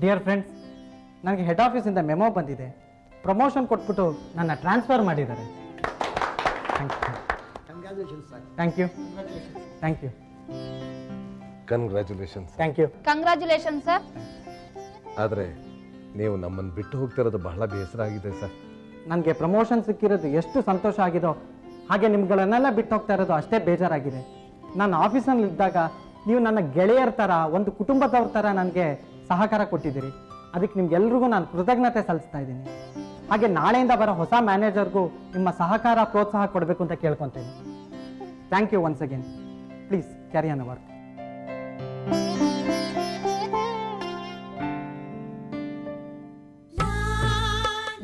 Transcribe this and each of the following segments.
Dear friends, ನನಗೆ head ಆಫೀಸಿಂದ memo ಬಂದಿದೆ. ಪ್ರಮೋಷನ್ ಕೊಟ್ಬಿಟ್ಟು ನನ್ನ ಟ್ರಾನ್ಸ್ಫರ್ ಮಾಡಿದ್ದಾರೆ. Thank you. Thank you. Congratulations. Thank you. Congratulation sir. ಆದರೆ ನೀವು ನಮ್ಮನ್ನು ಬಿಟ್ಟು ಹೋಗ್ತಿರೋದು ಬಹಳ ಬೇಸರ ಆಗಿದೆ ಸರ್. ನನಗೆ ಪ್ರಮೋಷನ್ ಸಿಕ್ಕಿರೋದು ಎಷ್ಟು ಸಂತೋಷ ಆಗಿದೋ ಹಾಗೆ ನಿಮ್ಗಳನ್ನೆಲ್ಲ ಬಿಟ್ಟು ಹೋಗ್ತಾ ಇರೋದು ಅಷ್ಟೇ ಬೇಜಾರಾಗಿದೆ. ನಾನು ಆಫೀಸಲ್ಲಿ ಇದ್ದಾಗ ನೀವು ನನ್ನ ಗೆಳೆಯರ ಥರ, ಒಂದು ಕುಟುಂಬದವ್ರ ಥರ ನನಗೆ ಸಹಕಾರ ಕೊಟ್ಟಿದ್ದೀರಿ. ಅದಕ್ಕೆ ನಿಮ್ಗೆಲ್ರಿಗೂ ನಾನು ಕೃತಜ್ಞತೆ ಸಲ್ಲಿಸ್ತಾ ಇದ್ದೀನಿ. ಹಾಗೆ ನಾಳೆಯಿಂದ ಬರೋ ಹೊಸ ಮ್ಯಾನೇಜರ್ಗೂ ನಿಮ್ಮ ಸಹಕಾರ ಪ್ರೋತ್ಸಾಹ ಕೊಡಬೇಕು ಅಂತ ಕೇಳ್ಕೊತೇನೆ. Thank you once again. Please carry on ಅವರ್.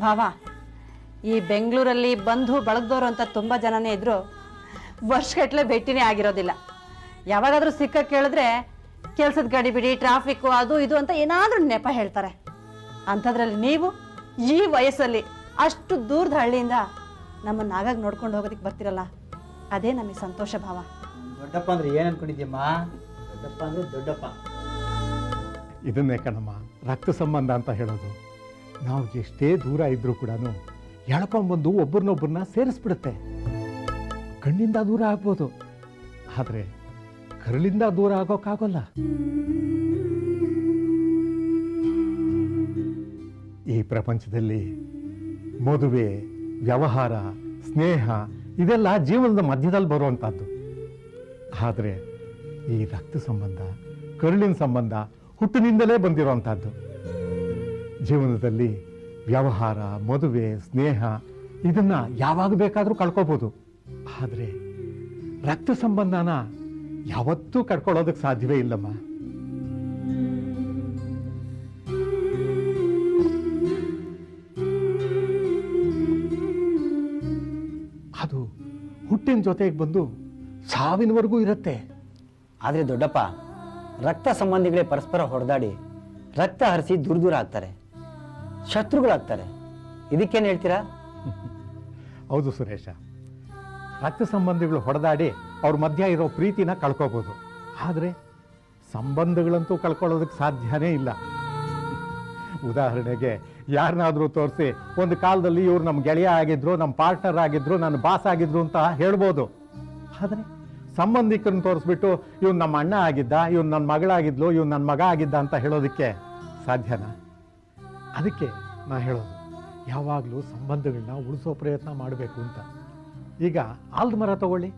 ಭಾವ, ಈ ಬೆಂಗಳೂರಲ್ಲಿ ಬಂಧು ಬಳಗದವರು ಅಂತ ತುಂಬ ಜನನೇ ಇದ್ರು, ವರ್ಷಗಟ್ಟಲೆ ಭೇಟಿನೇ ಆಗಿರೋದಿಲ್ಲ. ಯಾವಾಗಾದ್ರೂ ಸಿಕ್ಕ ಕೇಳಿದ್ರೆ ಕೆಲಸದ ಗಡಿಬಿಡಿ, ಟ್ರಾಫಿಕ್ಕು, ಅದು ಇದು ಅಂತ ಏನಾದ್ರೂ ನೆಪ ಹೇಳ್ತಾರೆ. ಅಂಥದ್ರಲ್ಲಿ ನೀವು ಈ ವಯಸ್ಸಲ್ಲಿ ಅಷ್ಟು ದೂರದ ಹಳ್ಳಿಯಿಂದ ನಮ್ಮನ್ನು ಆಗಾಗ ನೋಡ್ಕೊಂಡು ಹೋಗೋದಕ್ಕೆ ಬರ್ತಿರಲ್ಲ, ಅದೇ ನಮಗೆ ಸಂತೋಷ ಭಾವ. ದೊಡ್ಡಪ್ಪ ಅಂದ್ರೆ ಏನು ಅನ್ಕೊಂಡಿದ್ಯಮ್ಮ? ದೊಡ್ಡಪ್ಪ ಅಂದ್ರೆ ದೊಡ್ಡಪ್ಪ. ಇದನ್ನೇ ಕಣಮ್ಮ ರಕ್ತ ಸಂಬಂಧ ಅಂತ ಹೇಳೋದು. ನಾವು ಎಷ್ಟೇ ದೂರ ಇದ್ರೂ ಕೂಡ ಎಳ್ಕೊಂಡ್ಬಂದು ಒಬ್ಬರನ್ನೊಬ್ಬರನ್ನ ಸೇರಿಸ್ಬಿಡುತ್ತೆ. ಕಣ್ಣಿಂದ ದೂರ ಆಗ್ಬೋದು, ಆದರೆ ಕರುಳಿಂದ ದೂರ ಆಗೋಕ್ಕಾಗಲ್ಲ. ಈ ಪ್ರಪಂಚದಲ್ಲಿ ಮದುವೆ, ವ್ಯವಹಾರ, ಸ್ನೇಹ ಇದೆಲ್ಲ ಜೀವನದ ಮಧ್ಯದಲ್ಲಿ ಬರುವಂಥದ್ದು. ಆದರೆ ಈ ರಕ್ತ ಸಂಬಂಧ, ಕರುಳಿನ ಸಂಬಂಧ ಹುಟ್ಟಿನಿಂದಲೇ ಬಂದಿರುವಂಥದ್ದು. ಜೀವನದಲ್ಲಿ ವ್ಯವಹಾರ, ಮದುವೆ, ಸ್ನೇಹ ಇದನ್ನ ಯಾವಾಗ ಬೇಕಾದರೂ ಕಳ್ಕೋಬಹುದು. ಆದರೆ ರಕ್ತ ಸಂಬಂಧನ ಯಾವತ್ತೂ ಕಳ್ಕೊಳ್ಳೋದಕ್ಕೆ ಸಾಧ್ಯವೇ ಇಲ್ಲಮ್ಮ. ಅದು ಹುಟ್ಟಿನ ಜೊತೆಗೆ ಬಂದು ಸಾವಿನವರೆಗೂ ಇರುತ್ತೆ. ಆದರೆ ದೊಡ್ಡಪ್ಪ, ರಕ್ತ ಸಂಬಂಧಿಗಳೇ ಪರಸ್ಪರ ಹೊಡೆದಾಡಿ ರಕ್ತ ಹರಿಸಿ ದೂರ ದೂರ ಆಗ್ತಾರೆ, ಶತ್ರುಗಳಾಗ್ತಾರೆ. ಇದಕ್ಕೇನು ಹೇಳ್ತೀರಾ? ಹೌದು ಸುರೇಶ, ರಕ್ತ ಸಂಬಂಧಿಗಳು ಹೊಡೆದಾಡಿ ಅವ್ರ ಮಧ್ಯ ಇರೋ ಪ್ರೀತಿನ ಕಳ್ಕೋಬಹುದು. ಆದರೆ ಸಂಬಂಧಗಳಂತೂ ಕಳ್ಕೊಳ್ಳೋದಕ್ಕೆ ಸಾಧ್ಯನೇ ಇಲ್ಲ. ಉದಾಹರಣೆಗೆ ಯಾರನ್ನಾದ್ರೂ ತೋರಿಸಿ ಒಂದು ಕಾಲದಲ್ಲಿ ಇವ್ರು ನಮ್ಮ ಗೆಳೆಯ ಆಗಿದ್ರು, ನಮ್ಮ ಪಾರ್ಟ್ನರ್ ಆಗಿದ್ರು, ನನ್ನ ಬಾಸ್ ಆಗಿದ್ರು ಅಂತ ಹೇಳ್ಬೋದು. ಆದರೆ ಸಂಬಂಧಿಕರನ್ನು ತೋರಿಸ್ಬಿಟ್ಟು ಇವ್ನು ನಮ್ಮ ಅಣ್ಣ ಆಗಿದ್ದ, ಇವ್ನು ನನ್ನ ಮಗಳಾಗಿದ್ಲು, ಇವ್ನು ನನ್ನ ಮಗ ಆಗಿದ್ದ ಅಂತ ಹೇಳೋದಕ್ಕೆ ಸಾಧ್ಯನಾ? ಅದಕ್ಕೆ ನಾ ಹೇಳೋದು, ಯಾವಾಗಲೂ ಸಂಬಂಧಗಳನ್ನ ಉಳಿಸೋ ಪ್ರಯತ್ನ ಮಾಡಬೇಕು ಅಂತ. ಈಗ ಆಲದ ಮರ ತಗೊಳ್ಳಿ,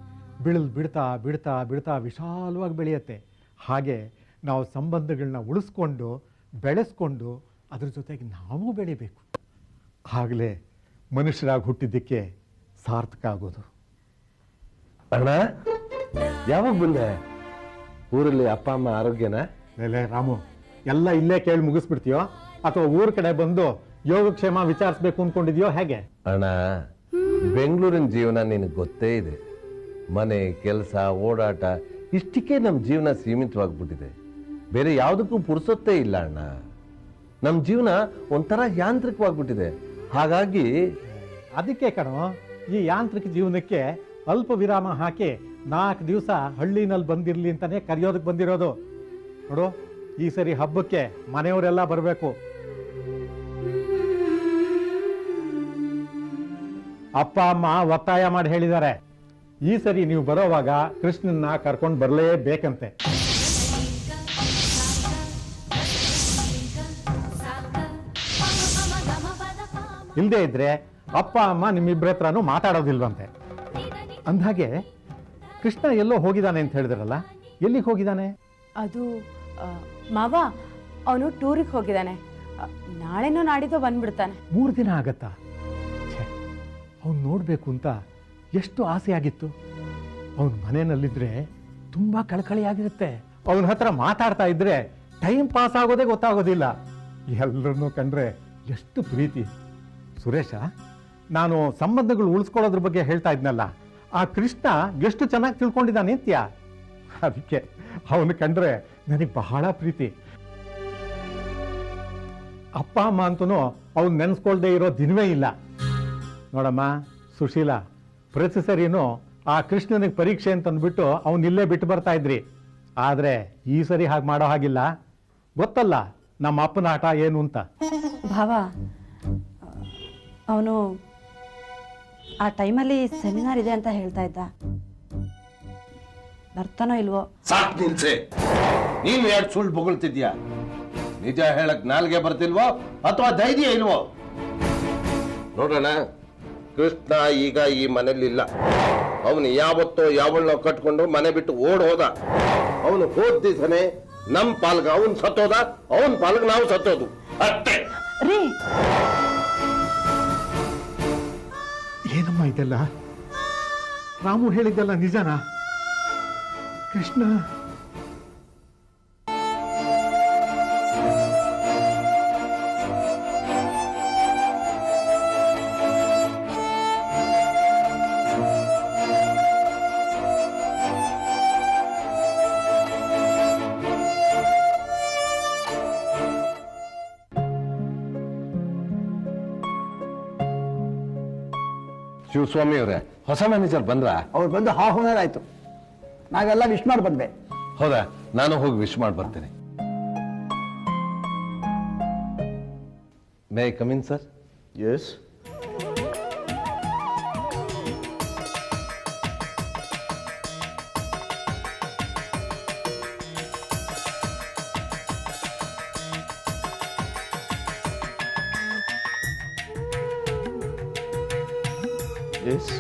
ಬಿಡ್ತಾ ಬಿಡ್ತಾ ಬಿಡ್ತಾ ವಿಶಾಲವಾಗಿ ಬೆಳೆಯುತ್ತೆ. ಹಾಗೆ ನಾವು ಸಂಬಂಧಗಳನ್ನ ಉಳಿಸ್ಕೊಂಡು ಬೆಳೆಸ್ಕೊಂಡು ಅದ್ರ ಜೊತೆಗೆ ನಾವು ಬೆಳಿಬೇಕು. ಆಗಲೇ ಮನುಷ್ಯರಾಗಿ ಹುಟ್ಟಿದ್ದಕ್ಕೆ ಸಾರ್ಥಕ ಆಗೋದು. ಅಣ್ಣ, ಯಾವಾಗ ಬಂದೆ? ಊರಲ್ಲಿ ಅಪ್ಪ ಅಮ್ಮ ಆರೋಗ್ಯನಾ? ಲೇ ರಾಮು, ಎಲ್ಲ ಇಲ್ಲೇ ಕೇಳಿ ಮುಗಿಸ್ಬಿಡ್ತೀಯೋ ಅಥವಾ ಊರ ಕಡೆ ಬಂದು ಯೋಗಕ್ಷೇಮ ವಿಚಾರಿಸ್ಬೇಕು ಅನ್ಕೊಂಡಿದ್ಯೋ ಹೇಗೆ? ಅಣ್ಣ, ಬೆಂಗಳೂರಿನ ಜೀವನ ನಿನಗೆ ಗೊತ್ತೇ ಇದೆ. ಮನೆ, ಕೆಲಸ, ಓಡಾಟ ಇಷ್ಟಕ್ಕೆ ನಮ್ಮ ಜೀವನ ಸೀಮಿತವಾಗ್ಬಿಟ್ಟಿದೆ. ಬೇರೆ ಯಾವುದಕ್ಕೂ ಪುರ್ಸೊತ್ತೇ ಇಲ್ಲ ಅಣ್ಣ. ನಮ್ಮ ಜೀವನ ಒಂಥರ ಯಾಂತ್ರಿಕವಾಗ್ಬಿಟ್ಟಿದೆ. ಹಾಗಾಗಿ ಅದಕ್ಕೆ ಕಣೋ ಈ ಯಾಂತ್ರಿಕ ಜೀವನಕ್ಕೆ ಅಲ್ಪ ವಿರಾಮ ಹಾಕಿ 4 ದಿವಸ ಹಳ್ಳಿನಲ್ಲಿ ಬಂದಿರಲಿ ಅಂತಾನೆ ಕರೆಯೋದಕ್ಕೆ ಬಂದಿರೋದು. ನೋಡು, ಈ ಸರಿ ಹಬ್ಬಕ್ಕೆ ಮನೆಯವರೆಲ್ಲ ಬರಬೇಕು. ಅಪ್ಪ ಅಮ್ಮ ಒತ್ತಾಯ ಮಾಡಿ ಹೇಳಿದ್ದಾರೆ, ಈ ಸರಿ ನೀವು ಬರೋವಾಗ ಕೃಷ್ಣನ್ನ ಕರ್ಕೊಂಡು ಬರಲೇಬೇಕಂತೆ. ಇಲ್ಲದೆ ಇದ್ರೆ ಅಪ್ಪ ಅಮ್ಮ ನಿಮ್ಮಿಬ್ಬರ ಹತ್ರನೂ ಮಾತಾಡೋದಿಲ್ವಂತೆ. ಅಂದ್ಹಾಗೆ ಕೃಷ್ಣ ಎಲ್ಲೋ ಹೋಗಿದ್ದಾನೆ ಅಂತ ಹೇಳಿದ್ರಲ್ಲ, ಎಲ್ಲಿಗೆ ಹೋಗಿದ್ದಾನೆ? ಅದು ಮಾವ, ಅವನು ಟೂರಿಗೆ ಹೋಗಿದ್ದಾನೆ. ನಾಳೆನೋ ನಾಡಿದ್ದು ಬಂದ್ಬಿಡ್ತಾನೆ. 3 ದಿನ ಆಗತ್ತಾ? ಅವನು ನೋಡ್ಬೇಕು ಅಂತ ಎಷ್ಟು ಆಸೆ ಆಗಿತ್ತು. ಅವನ ಮನೆಯಲ್ಲಿದ್ರೆ ತುಂಬಾ ಕಳಕಳಿಯಾಗಿರುತ್ತೆ. ಅವನ ಹತ್ರ ಮಾತಾಡ್ತಾ ಇದ್ರೆ ಟೈಮ್ ಪಾಸ್ ಆಗೋದೇ ಗೊತ್ತಾಗೋದಿಲ್ಲ. ಎಲ್ಲರನ್ನೂ ಕಂಡ್ರೆ ಎಷ್ಟು ಪ್ರೀತಿ. ಸುರೇಶ, ನಾನು ಸಂಬಂಧಗಳು ಉಳಿಸ್ಕೊಳ್ಳೋದ್ರ ಬಗ್ಗೆ ಹೇಳ್ತಾ ಇದ್ನಲ್ಲ, ಆ ಕೃಷ್ಣ ಎಷ್ಟು ಚೆನ್ನಾಗಿ ತಿಳ್ಕೊಂಡಿದ್ದಾನೆ ಅಂತ್ಯ. ಅದಕ್ಕೆ ಅವನು ಕಂಡ್ರೆ ನನಗೆ ಬಹಳ ಪ್ರೀತಿ. ಅಪ್ಪ ಅಮ್ಮ ಅಂತೂ ಅವ್ನು ನೆನೆಸ್ಕೊಳ್ದೇ ಇರೋ ದಿನವೇ ಇಲ್ಲ. ನೋಡಮ್ಮ ಸುಶೀಲಾ, ಪ್ರತಿ ಸರಿನೂ ಆ ಕೃಷ್ಣನಿಗೆ ಪರೀಕ್ಷೆ ಅಂತಂದ್ಬಿಟ್ಟು ಅವನು ಇಲ್ಲೇ ಬಿಟ್ಟು ಬರ್ತಾ ಇದ್ರಿ. ಆದರೆ ಈ ಸರಿ ಹಾಗೆ ಮಾಡೋ ಹಾಗಿಲ್ಲ. ಗೊತ್ತಲ್ಲ ನಮ್ಮ ಅಪ್ಪನ ಆಟ ಏನು ಅಂತ. ಭಾವ, ಅವನು ಆ ಟೈಮಲ್ಲಿ ಸೆಮಿನಾರ್ ಇದೆ ಅಂತ ಹೇಳ್ತಾ ಇದ್ದ. ಬರ್ತಾನೋ ಇಲ್ವೋ? ಸಾಕ್ ನಿಲ್ಸೆ. ನೀನು ಎರಡು ಸುಳ್ಳು ಬೊಗಳ್ತಿದ್ಯಾ? ನಿಜ ಹೇಳಕ್ ನಾಲ್ಗೆ ಬರ್ತಿಲ್ವೋ ಅಥವಾ ಧೈರ್ಯ ಇಲ್ವೋ? ನೋಡೋಣ, ಕೃಷ್ಣ ಈಗ ಈ ಮನೇಲಿಲ್ಲ. ಅವನು ಯಾವತ್ತೋ ಯಾವಳನ್ನೋ ಕಟ್ಕೊಂಡು ಮನೆ ಬಿಟ್ಟು ಓಡ್ ಹೋದ. ಅವನು ಹೋದ ದಿವಸನೇ ನಮ್ ಪಾಲ್ಗ ಅವನ್ ಸತ್ತೋದ, ಅವನ್ ಪಾಲ್ಗ ನಾವು ಸತ್ತೋದು ಅಷ್ಟೇ. ರೀ, ಏನಮ್ಮ ಇದೆಲ್ಲ? ರಾಮು ಹೇಳಿದ್ದೆಲ್ಲ ನಿಜನಾ? ಕೃಷ್ಣ ಶಿವಸ್ವಾಮಿ ಅವರೇ, ಹೊಸ ಮ್ಯಾನೇಜರ್ ಬಂದ್ರ? ಅವ್ರು ಬಂದು ಹಾಫ್ ಅನ್ ಅವರ್ ಆಯ್ತು. ನಾವೆಲ್ಲ ವಿಶ್ ಮಾಡಿ ಬಂದ್ವಿ. ಹೌದಾ? ನಾನು ಹೋಗಿ ವಿಶ್ ಮಾಡಿ ಬರ್ತೀನಿ. May I come in sir? Yes. Yes.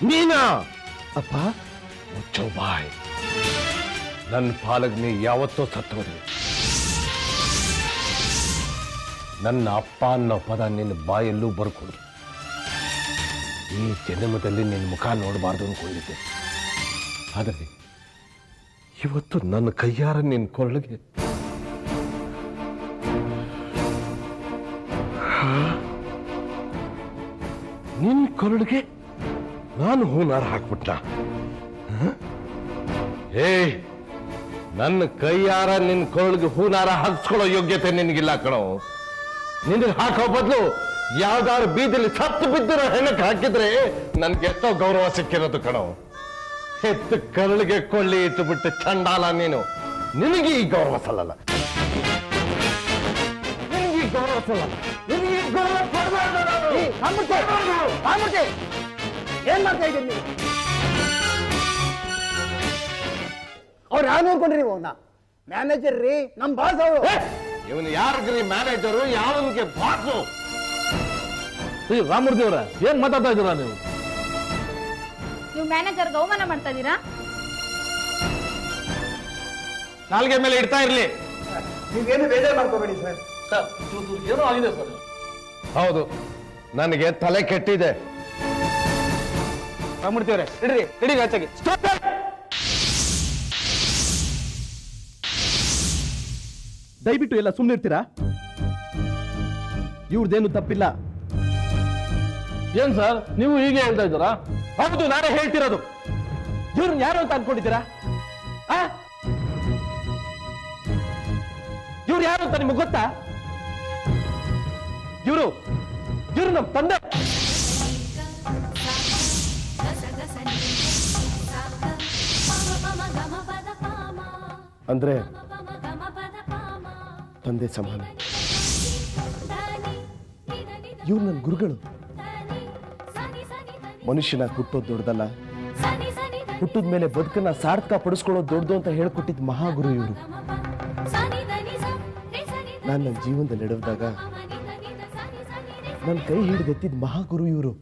ನೀನಾ? ಅಪ್ಪ ಮುಚ್ಚೋ ಬಾಯ್. ನನ್ನ ಪಾಲಗ್ ನೀ ಯಾವತ್ತೋ ಸತ್ತೋದೆ. ನನ್ನ ಅಪ್ಪ ಅನ್ನೋ ಪದ ನಿನ್ನ ಬಾಯಲ್ಲೂ ಬರ್ಕೊಡು. ಈ ಜನ್ಮದಲ್ಲಿ ನಿನ್ನ ಮುಖ ನೋಡಬಾರ್ದು ಅನ್ಕೊಂಡಿದ್ದೆ. ಆದರೆ ಇವತ್ತು ನನ್ನ ಕೈಯಾರ ನಿನ್ನ ಕೊರಳಿಗೆ ನಿನ್ನ ಕೊರಳಿಗೆ ನಾನು ಹೂನಾರ ಹಾಕ್ಬಿಟ್ಟ. ಏ, ನನ್ನ ಕೈಯಾರ ನಿನ್ನ ಕೊರಳಿಗೆ ಹೂನಾರ ಹಾಕ್ಸ್ಕೊಳ್ಳೋ ಯೋಗ್ಯತೆ ನಿನಗಿಲ್ಲ ಕಣೋ. ನಿನಗೆ ಹಾಕೋ ಬದಲು ಯಾವ್ದಾದ್ರು ಬೀದಿಲಿ ಸತ್ತು ಬಿದ್ದಿರೋ ಹೆಣಕ್ಕೆ ಹಾಕಿದ್ರೆ ನನ್ಗೆ ಎಷ್ಟೋ ಗೌರವ ಸಿಕ್ಕಿರೋದು ಕಣೋ. ಹೆತ್ತು ಕರಳಿಗೆ ಕೊಳ್ಳಿ ಇಟ್ಟು ಬಿಟ್ಟು ಚಂಡಾಲ ನೀನು. ನಿನಗೆ ಈ ಗೌರವ ಸಲ್ಲಲ್ಲ. ನಿನಗೆ ಈ ಗೌರವ ಸಲ್ಲಲ್ಲ. ನಿನಗೆ ಈ ಗೌರವ ಕೊಡಬಾರ್ದು ನಾನು. ಏನ್ ಮಾಡ್ತಾ ಇದ್ದೀನಿ ನೀವು? ಅವ್ರು ಯಾರು ನೋಡ್ಕೊಂಡ್ರಿ ನೀವು? ಅವನ್ನ ಮ್ಯಾನೇಜರ್ ರೀ, ನಮ್ ಬಾಸ್ ಅವರು. ಇವನು ಯಾರಿಗ್ರಿ ಮ್ಯಾನೇಜರು, ಯಾವನಿಗೆ ಬಾಸು? ರಾಮಮೂರ್ತಿ ಅವರ ಏನ್ ಮಾತಾಡ್ತಾ ಇದ್ದೀರಾ ನೀವು? ನೀವು ಮ್ಯಾನೇಜರ್ಗೆ ಅವಮಾನ ಮಾಡ್ತಾ ಇದ್ದೀರಾ? ನಾಲ್ಗೆ ಮೇಲೆ ಇಡ್ತಾ ಇರ್ಲಿ. ನೀವೇನು ಬೇಜಾರು ಮಾಡ್ಕೋಬೇಡಿ ಸರ್. ಏನೋ ಆಗಿದೆ ಸರ್. ಹೌದು, ನನಗೆ ತಲೆ ಕೆಟ್ಟಿದೆ. ರಾಮಮೂರ್ತಿ ಅವರೇ, ಇಡ್ರಿ ಇಡೀ ಆಚೆಗೆ. ದಯವಿಟ್ಟು ಎಲ್ಲ ಸುಮ್ಮನಿರ್ತೀರಾ? ಇವ್ರದ್ದೇನು ತಪ್ಪಿಲ್ಲ. ಏನ್ ಸರ್ ನೀವು ಹೀಗೆ ಹೇಳ್ತಾ ಇದ್ದೀರಾ? ಹೌದು, ನಾನೇ ಹೇಳ್ತಿರೋದು. ಇವ್ರನ್ನ ಯಾರು ಅಂತ ಅನ್ಕೊಂಡಿದ್ದೀರಾ? ಇವ್ರು ಯಾರು ಅಂತ ನಿಮಗೆ ಗೊತ್ತಾ? ಇವರು ನಮ್ಮ ತಂದೆ. ಅಂದ್ರೆ ತಂದೆ ಸಮಾನ. ಇವ್ರು ನನ್ನ ಗುರುಗಳು. ಮನುಷ್ಯನ ಹುಟ್ಟೋದು ದೊಡ್ಡದಲ್ಲ, ಹುಟ್ಟಿದ ಮೇಲೆ ಬದುಕನ್ನ ಸಾರ್ಥಕ ಪಡಿಸ್ಕೊಳ್ಳೋದು ದೊಡ್ಡದು ಅಂತ ಹೇಳ್ಕೊಟ್ಟಿದ್ ಮಹಾಗುರು ಇವರು. ನಾನು ನನ್ನ ಜೀವನದಲ್ಲಿ ನಡೆದಾಗ ನನ್ನ ಕೈ ಹಿಡಿದೆತ್ತಿದ ಮಹಾಗುರು ಇವರು.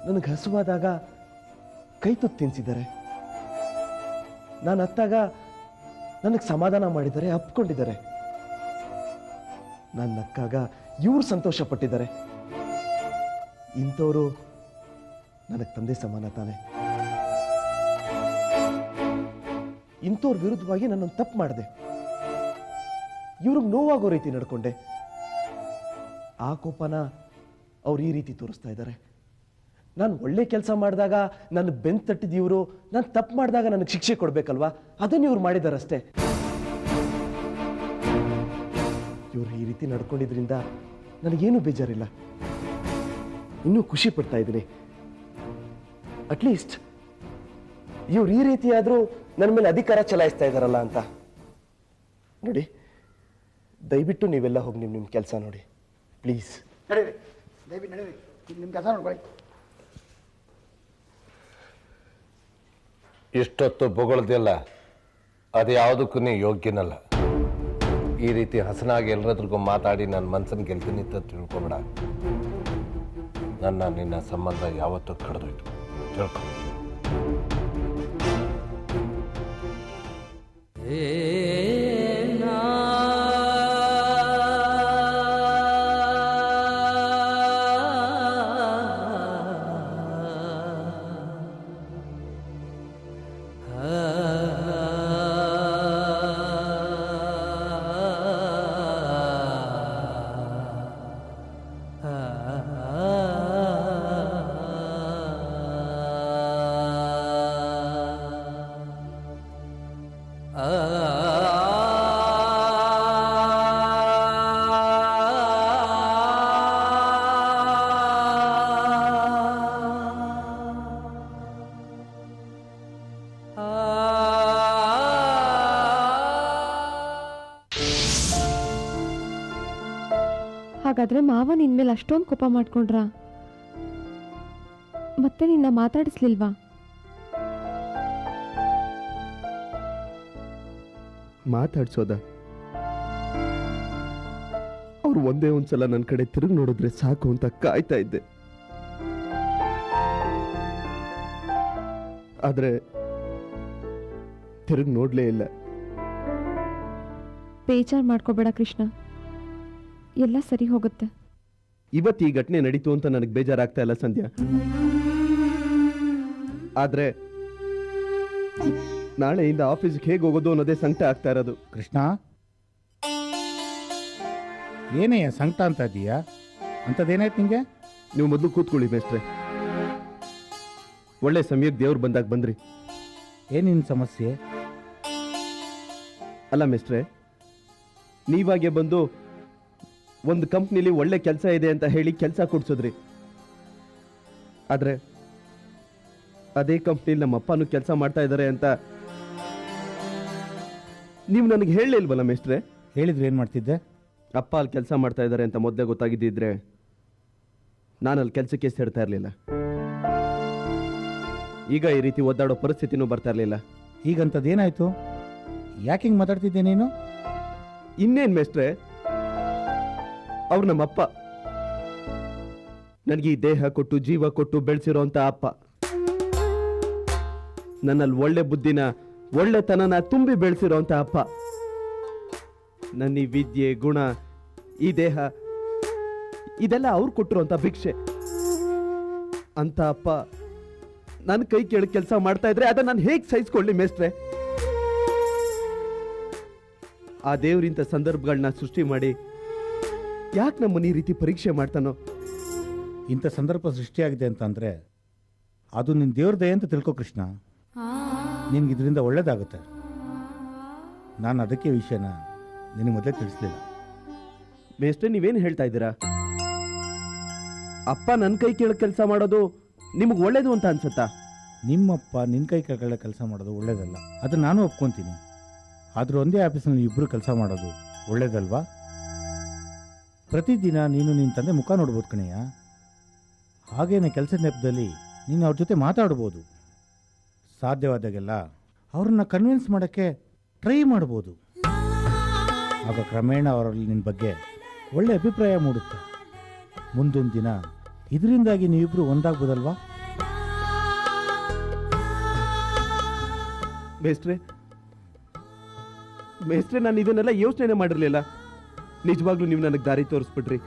ನನಗೆ ಹಸುವಾದಾಗ ಕೈ ತುತ್ತು ತಿನ್ಸಿದ್ದಾರೆ. ನಾನು ಅತ್ತಾಗ ನನಗೆ ಸಮಾಧಾನ ಮಾಡಿದ್ದಾರೆ, ಅಪ್ಕೊಂಡಿದ್ದಾರೆ. ನಾನು ನಕ್ಕಾಗ ಇವ್ರು ಸಂತೋಷ ಪಟ್ಟಿದ್ದಾರೆ. ಇಂಥವ್ರು ನನಗೆ ತಂದೆ ಸಮಾನ ತಾನೆ. ಇಂಥವ್ರ ವಿರುದ್ಧವಾಗಿ ನಾನೊಂದು ತಪ್ಪು ಮಾಡಿದೆ. ಇವ್ರಿಗೆ ನೋವಾಗೋ ರೀತಿ ನಡ್ಕೊಂಡೆ. ಆ ಕೋಪನ ಅವ್ರು ಈ ರೀತಿ ತೋರಿಸ್ತಾ ಇದ್ದಾರೆ. ನಾನು ಒಳ್ಳೆ ಕೆಲಸ ಮಾಡಿದಾಗ ನನ್ನ ಬೆನ್ನು ತಟ್ಟಿದ ಇವರು ನಾನು ತಪ್ಪು ಮಾಡಿದಾಗ ನನಗೆ ಶಿಕ್ಷೆ ಕೊಡ್ಬೇಕಲ್ವಾ? ಅದನ್ನು ಇವ್ರು ಮಾಡಿದಾರಷ್ಟೇ. ಇವ್ರು ಈ ರೀತಿ ನಡ್ಕೊಂಡಿದ್ರಿಂದ ನನಗೇನು ಬೇಜಾರಿಲ್ಲ, ಇನ್ನೂ ಖುಷಿ ಪಡ್ತಾ ಇದ್ದೀನಿ. ಅಟ್ಲೀಸ್ಟ್ ಇವ್ರು ಈ ರೀತಿ ಆದರೂ ನನ್ನ ಮೇಲೆ ಅಧಿಕಾರ ಚಲಾಯಿಸ್ತಾ ಇದ್ದಾರಲ್ಲ ಅಂತ. ನೋಡಿ, ದಯವಿಟ್ಟು ನೀವೆಲ್ಲ ಹೋಗಿ ನಿಮ್ಮ ಕೆಲಸ ನೋಡಿ ಪ್ಲೀಸ್. ನಡೀರಿ, ದಯವಿಟ್ಟು ನಡೀರಿ, ನಿಮ್ಮ ಕೆಲಸ ನೋಡ್ಕೊಳ್ಳಿ. ಇಷ್ಟೊತ್ತು ಬೊಗಳ್ದೆಲ್ಲ ಅದು ಯಾವುದಕ್ಕೂ ನೀ ಯೋಗ್ಯನಲ್ಲ. ಈ ರೀತಿ ಹಸನಾಗಿ ಎಲ್ಲರದ್ರಿಗೂ ಮಾತಾಡಿ ನನ್ನ ಮನಸ್ಸನ್ನು ಗೆಲ್ತೀನಿ ಅಂತ ತಿಳ್ಕೊಬೇಡ. ನಿನ್ನ ಸಂಬಂಧ ಯಾವತ್ತೂ ಕಳೆದೋಯ್ತು ತಿಳ್ಕೊ. ಹಾಗಾದ್ರೆ ಮಾವ ನಿನ್ ಮೇಲೆ ಅಷ್ಟೊಂದು ಕೋಪ ಮಾಡ್ಕೊಂಡ್ರ? ಮತ್ತೆ ನಿನ್ನ ಮಾತಾಡಿಸ್ಲಿಲ್ವಾ? ಮಾತಾಡ್ಸೋದ? ಅವ್ರು ಒಂದೇ ಒಂದ್ಸಲ ನನ್ನ ಕಡೆ ತಿರುಗಿ ನೋಡಿದ್ರೆ ಸಾಕು ಅಂತ ಕಾಯ್ತಾ ಇದ್ದೆ. ಆದ್ರೆ ತಿರುಗಿ ನೋಡ್ಲೇ ಇಲ್ಲ. ಬೇಜಾರ್ ಮಾಡ್ಕೋಬೇಡ ಕೃಷ್ಣ, ಎಲ್ಲ ಸರಿ ಹೋಗುತ್ತೆ. ಇವತ್ತು ಈ ಘಟನೆ ನಡೀತು ಅಂತ ನನಗೆ ಬೇಜಾರಾಗ್ತಾ ಇಲ್ಲ ಸಂಧ್ಯಾ. ಆದ್ರೆ ನಾಳೆಯಿಂದ ಆಫೀಸ್ಗೆ ಹೇಗೆ ಹೋಗೋದು ಅನ್ನೋದೇ ಸಂಕಟ ಆಗ್ತಾ ಇರೋದು. ಕೃಷ್ಣ, ಏನಯ್ಯ ಸಂಕಟ ಅಂತ ಇದೀಯಾ? ಅಂಥದ್ದೇನಾಯ್ತು ನಿಂಗೆ? ನೀವು ಮೊದಲು ಕೂತ್ಕೊಳ್ಳಿ ಮೇಸ್ಟ್ರೆ. ಒಳ್ಳೆ ಸಮಯಕ್ಕೆ ದೇವ್ರು ಬಂದಾಗ ಬಂದ್ರಿ. ಏನಿನ್ ಸಮಸ್ಯೆ? ಅಲ್ಲ ಮೇಸ್ಟ್ರೆ, ನೀವಾಗೆ ಬಂದು ಒಂದು ಕಂಪ್ನಿಲಿ ಒಳ್ಳೆ ಕೆಲಸ ಇದೆ ಅಂತ ಹೇಳಿ ಕೆಲಸ ಕೊಡ್ಸಿದ್ರಿ. ಆದ್ರೆ ಅದೇ ಕಂಪ್ನಿಲಿ ನಮ್ಮ ಅಪ್ಪನೂ ಕೆಲಸ ಮಾಡ್ತಾ ಇದ್ದಾರೆ ಅಂತ ನೀವು ನನಗೆ ಹೇಳಲಿಲ್ವಲ್ಲ ಮೇಸ್ಟ್ರೆ? ಹೇಳಿದ್ರೆ ಏನು ಮಾಡ್ತಿದ್ದೆ? ಅಪ್ಪ ಅಲ್ಲಿ ಕೆಲಸ ಮಾಡ್ತಾ ಇದ್ದಾರೆ ಅಂತ ಮೊದಲೇ ಗೊತ್ತಾಗಿದ್ದಿದ್ರೆ ನಾನು ಅಲ್ಲಿ ಕೆಲಸಕ್ಕೆ ಸೇರ್ತಾ ಇರಲಿಲ್ಲ. ಈಗ ಈ ರೀತಿ ಒದ್ದಾಡೋ ಪರಿಸ್ಥಿತಿನೂ ಬರ್ತಾ ಇರಲಿಲ್ಲ. ಈಗಂಥದ್ದೇನಾಯ್ತು? ಯಾಕೆ ಹಿಂಗೆ ಮಾತಾಡ್ತಿದ್ದೆ ನೀನು? ಇನ್ನೇನು ಮೇಸ್ಟ್ರೆ, ಅವ್ರು ನಮ್ಮಪ್ಪ. ನನಗೆ ಈ ದೇಹ ಕೊಟ್ಟು ಜೀವ ಕೊಟ್ಟು ಬೆಳೆಸಿರೋ ಅಂತ ಅಪ್ಪ. ನನ್ನಲ್ಲಿ ಒಳ್ಳೆ ಬುದ್ಧಿನ ಒಳ್ಳೆತನನ ತುಂಬಿ ಬೆಳೆಸಿರೋ ಅಂತ ಅಪ್ಪ. ನನ್ನ ಈ ವಿದ್ಯೆ ಗುಣ ಈ ದೇಹ ಇದೆಲ್ಲ ಅವ್ರು ಕೊಟ್ಟಿರೋ ಅಂತ ಭಿಕ್ಷೆ. ಅಂತ ಅಪ್ಪ ನನ್ನ ಕೈ ಕೆಳಗೆ ಕೆಲಸ ಮಾಡ್ತಾ ಇದ್ರೆ ಅದನ್ನ ನಾನು ಹೇಗೆ ಸಹಿಸ್ಕೊಳ್ಳಿ ಮೇಸ್ಟ್ರೆ? ಆ ದೇವ್ರಿಂತ ಸಂದರ್ಭಗಳನ್ನ ಸೃಷ್ಟಿ ಮಾಡಿ ಯಾಕೆ ನಮ್ಮನ್ನ ಈ ರೀತಿ ಪರೀಕ್ಷೆ ಮಾಡ್ತಾನೋ? ಇಂಥ ಸಂದರ್ಭ ಸೃಷ್ಟಿಯಾಗಿದೆ ಅಂತಂದರೆ ಅದು ನಿನ್ನ ದೇವ್ರ ದಯೆ ಅಂತ ತಿಳ್ಕೊ ಕೃಷ್ಣ. ನಿನ್ಗೆ ಇದರಿಂದ ಒಳ್ಳೇದಾಗುತ್ತೆ. ನಾನು ಅದಕ್ಕೆ ವಿಷಯನ ನಿನಗೆ ಮೊದಲೇ ತಿಳಿಸ್ಲಿಲ್ಲ. ಮೇಸ್ಟ್ರೆ, ನೀವೇನು ಹೇಳ್ತಾ ಇದ್ದೀರಾ? ಅಪ್ಪ ನನ್ನ ಕೈ ಕೆಳಗೆ ಕೆಲಸ ಮಾಡೋದು ನಿಮಗೆ ಒಳ್ಳೇದು ಅಂತ ಅನ್ಸುತ್ತಾ? ನಿಮ್ಮಪ್ಪ ನಿನ್ನ ಕೈ ಕೆಳಗಡೆ ಕೆಲಸ ಮಾಡೋದು ಒಳ್ಳೇದಲ್ಲ, ಅದನ್ನು ನಾನು ಒಪ್ಕೊತೀನಿ. ಆದರೂ ಒಂದೇ ಆಫೀಸಲ್ಲಿ ಇಬ್ಬರು ಕೆಲಸ ಮಾಡೋದು ಒಳ್ಳೇದಲ್ವಾ? ಪ್ರತಿದಿನ ನೀನು ನಿನ್ನ ತಂದೆ ಮುಖ ನೋಡ್ಬೋದು ಕಣಯ್ಯ. ಹಾಗೇನೆ ಕೆಲಸದ ನೆಪದಲ್ಲಿ ನೀನು ಅವ್ರ ಜೊತೆ ಮಾತಾಡ್ಬೋದು. ಸಾಧ್ಯವಾದಾಗೆಲ್ಲ ಅವ್ರನ್ನ ಕನ್ವಿನ್ಸ್ ಮಾಡೋಕ್ಕೆ ಟ್ರೈ ಮಾಡ್ಬೋದು. ಆಗ ಕ್ರಮೇಣ ಅವರಲ್ಲಿ ನಿನ್ನ ಬಗ್ಗೆ ಒಳ್ಳೆ ಅಭಿಪ್ರಾಯ ಮೂಡುತ್ತೆ. ಮುಂದೊಂದು ದಿನ ಇದರಿಂದಾಗಿ ನೀವಿಬ್ರು ಒಂದಾಗ್ಬೋದಲ್ವಾ? ಮೇಸ್ಟ್ರೆ, ನಾನು ಇದನ್ನೆಲ್ಲ ಯೋಚನೆ ಮಾಡಿರಲಿಲ್ಲ. ನಿಜವಾಗ್ಲೂ ನೀವು ನನಗೆ ದಾರಿ ತೋರಿಸ್ಬಿಟ್ರಿ.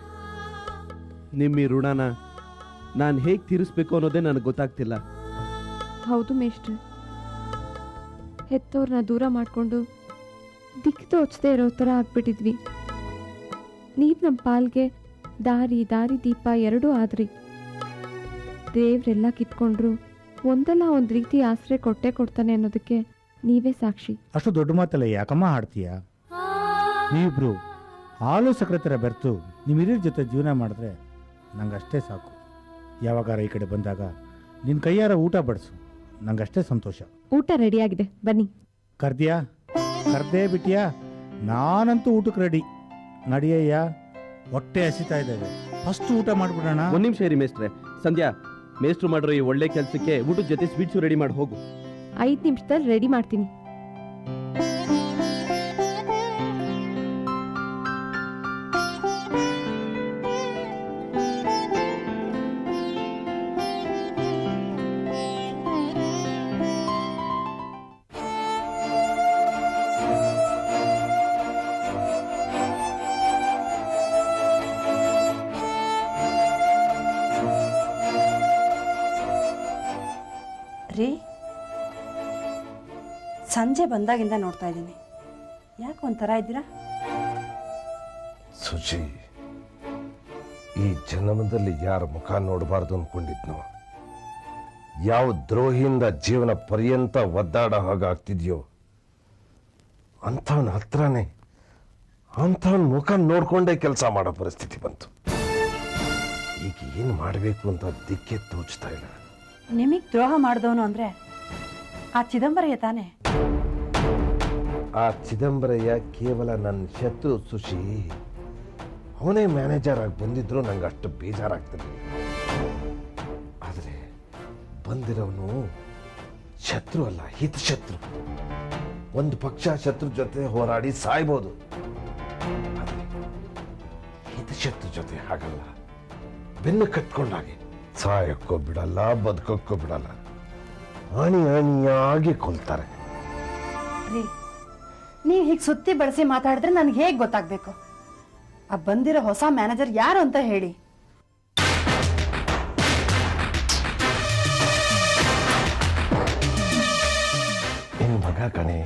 ನಿಮ್ಮ ಈ ಋಣನ ನಾನು ಹೇಗೆ ತೀರಿಸ್ಬೇಕು ಅನ್ನೋದೇ ನನಗೆ ಗೊತ್ತಾಗ್ತಿಲ್ಲ. ಹೌದು ಮೇಷ್ಟ್ರೆ, ಹೆತ್ತವ್ರನ್ನ ದೂರ ಮಾಡಿಕೊಂಡು ದಿಕ್ಕು ತೋಚದೆ ಇರೋ ಥರ ಆಗ್ಬಿಟ್ಟಿದ್ವಿ. ನೀವು ನಮ್ಮ ಪಾಲ್ಗೆ ದಾರಿ ದೀಪ ಎರಡೂ ಆದ್ರಿ. ದೇವ್ರೆಲ್ಲ ಕಿತ್ಕೊಂಡ್ರು ಒಂದಲ್ಲ ಒಂದು ರೀತಿ ಆಸರೆ ಕೊಟ್ಟೆ ಕೊಡ್ತಾನೆ ಅನ್ನೋದಕ್ಕೆ ನೀವೇ ಸಾಕ್ಷಿ. ಅಷ್ಟು ದೊಡ್ಡ ಮಾತಲ್ಲ ಯಾಕಮ್ಮ ಹಾಡ್ತೀಯ? ನೀವಿಬ್ರು ಹಾಲು ಸಕ್ಕರೆ ಥರ ಬೆರೆತು ನಿಮ್ಮ ಹಿರಿಯರ ಜೊತೆ ಜೀವನ ಮಾಡಿದ್ರೆ ನಂಗಷ್ಟೇ ಸಾಕು. ಯಾವಾಗಾರ ಈ ಕಡೆ ಬಂದಾಗ ನಿನ್ನ ಕೈಯಾರ ಊಟ ಬಡಿಸು, ನಂಗಷ್ಟೇ ಸಂತೋಷ. ಊಟ ರೆಡಿಯಾಗಿದೆ, ಬನ್ನಿ. ಕರ್ದ್ಯಾ? ಕರ್ದೇ ಬಿಟ್ಟಿಯಾ? ನಾನಂತೂ ಊಟಕ್ಕೆ ರೆಡಿ. ನಡಿಯಯ್ಯ, ಹೊಟ್ಟೆ ಹಸಿತಾ ಇದ್ದೇವೆ, ಫಸ್ಟ್ ಊಟ ಮಾಡ್ಬಿಡೋಣ. ಒಂದು ನಿಮಿಷ ಇರಿ ಮೇಸ್ಟ್ರೆ. ಸಂಧ್ಯಾ, ಮೇಸ್ಟ್ರು ಮಾಡಿರೋ ಈ ಒಳ್ಳೆ ಕೆಲಸಕ್ಕೆ ಊಟದ ಜೊತೆ ಸ್ವೀಟ್ಸು ರೆಡಿ ಮಾಡಿ ಹೋಗು. 5 ನಿಮಿಷದಲ್ಲಿ ರೆಡಿ ಮಾಡ್ತೀನಿ. ರೀ, ಸಂಜೆ ಬಂದಾಗಿಂದ ನೋಡ್ತಾ ಇದ್ದೀನಿ, ಯಾಕೆ ಒಂಥರ ಇದ್ದೀರಾ? ಸುಚಿ, ಈ ಜನ್ಮದಲ್ಲಿ ಯಾರ ಮುಖ ನೋಡಬಾರ್ದು ಅಂದ್ಕೊಂಡಿದ್ನೋ, ಯಾವ ದ್ರೋಹಿಯಿಂದ ಜೀವನ ಪರ್ಯಂತ ಒದ್ದಾಡ ಹಾಗಾಗ್ತಿದ್ಯೋ ಅಂಥವನ ಹತ್ರನೇ ಅಂಥವನ ಮುಖ ನೋಡ್ಕೊಂಡೇ ಕೆಲಸ ಮಾಡೋ ಪರಿಸ್ಥಿತಿ ಬಂತು. ಈಗ ಏನು ಮಾಡಬೇಕು ಅಂತ ದಿಕ್ಕೆ ತೋಚ್ತಾ ಇಲ್ಲ. ನಿಮಗೆ ದ್ರೋಹ ಮಾಡಿದವನು ಅಂದ್ರೆ ಆ ಚಿದಂಬರಯ್ಯ ತಾನೆ? ಆ ಚಿದಂಬರಯ್ಯ ಕೇವಲ ನನ್ನ ಶತ್ರು ಸುಶಿ. ಅವನೇ ಮ್ಯಾನೇಜರ್ ಆಗಿ ಬಂದಿದ್ರು ನಂಗೆ ಅಷ್ಟು ಬೇಜಾರಾಗ್ತಿರ್ಲಿಲ್ಲ. ಆದರೆ ಬಂದಿರೋನು ಶತ್ರು ಅಲ್ಲ, ಹಿತಶತ್ರು. ಒಂದು ಪಕ್ಷ ಶತ್ರು ಜೊತೆ ಹೋರಾಡಿ ಸಾಯ್ಬೋದು, ಆದರೆ ಹಿತಶತ್ರು ಜೊತೆ ಹಾಗಲ್ಲ. ಬೆನ್ನು ಕಟ್ಕೊಂಡಾಗೆ ಸಾಯಕ್ಕೋ ಬಿಡಲ್ಲ, ಬದುಕೋಕ್ಕೋ ಬಿಡಲ್ಲ, ಆಣಿಯಾಗಿ ಕೊಲ್ತಾರೆ. ರೀ, ನೀವು ಹೀಗೆ ಸುತ್ತಿ ಬಳಸಿ ಮಾತಾಡಿದ್ರೆ ನನಗೆ ಹೇಗೆ ಗೊತ್ತಾಗಬೇಕು? ಆ ಬಂದಿರೋ ಹೊಸ ಮ್ಯಾನೇಜರ್ ಯಾರು ಅಂತ ಹೇಳಿ. ನಿನ್ ಮಗ ಕಣೆ.